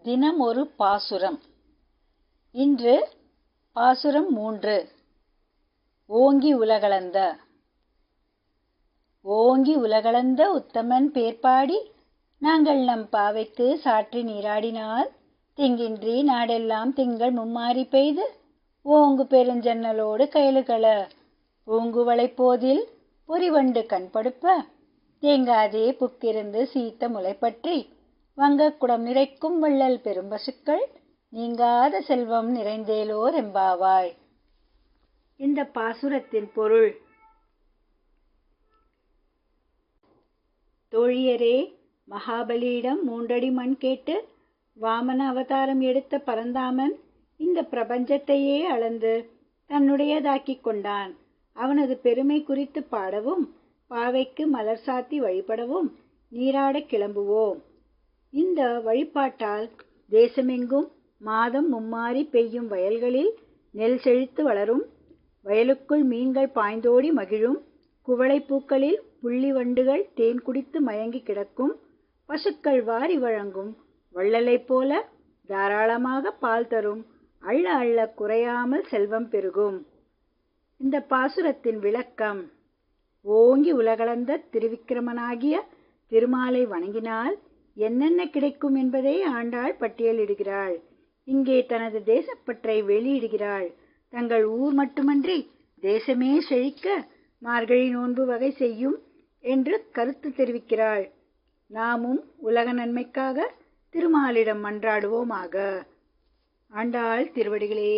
தினம் ஒரு பாசுரம். இன்று பாசுரம் 3. ஓங்கி உலகளந்த. ஓங்கி உலகளந்த உத்தமன் பேர்பாடி நாங்கள் நம் பாவைக்கு சாற்றி நீராடினால் திங்கின்றி நாடெல்லாம் திங்கள் மும்மாரி பெய்து ஓங்கு பெருஞ்சன்னலோடு கயலுகள பூங்குவளை போதில் பொறிவண்டு கண்படுப்ப தேங்காதே புக்கிருந்து சீத்த முளைப்பற்றி வங்கக் குடம் நிறைக்கும் வள்ளல் பெரும்பசுக்கள் நீங்காத செல்வம் நிறைந்தேலோர் எம்பாவாய். இந்த பாசுரத்தின் பொருள்: தோழியரே, மகாபலியிடம் 3 அடி மண் கேட்டு வாமன அவதாரம் எடுத்த பரந்தாமன் இந்த பிரபஞ்சத்தையே அளந்து தன்னுடையதாக்கிக் கொண்டான். அவனது பெருமை குறித்து பாடவும் பாவைக்கு மலர் சாத்தி வழிபடவும் நீராடக் கிளம்புவோம். இந்த வழிபாட்டால் தேசமெங்கும் மாதம் மும்மாரி பெய்யும், வயல்களில் நெல் செழித்து வளரும், வயலுக்குள் மீன்கள் பாய்ந்தோடி மகிழும், குவளை பூக்களில் புள்ளி வண்டுகள் தேன் குடித்து மயங்கி கிடக்கும், பசுக்கள் வாரி வழங்கும் வள்ளலைப் போல தாராளமாக பால் தரும், அள்ள அள்ள குறையாமல் செல்வம் பெருகும். இந்த பாசுரத்தின் விளக்கம்: ஓங்கி உலகளந்த திருவிக்கிரமனாகிய திருமாலை வணங்கினால் என்னென்ன கிடைக்கும் என்பதை ஆண்டாள் பட்டியலிடுகிறாள். இங்கே தனது தேசப்பற்றை வெளியிடுகிறாள். தங்கள் ஊர் மட்டுமன்றி தேசமே செழிக்க மார்கழி நோன்பு வகை செய்யும் என்று கருத்து தெரிவிக்கிறாள். நாமும் உலக நன்மைக்காக திருமாலிடம் மன்றாடுவோமாக. ஆண்டாள் திருவடிகளே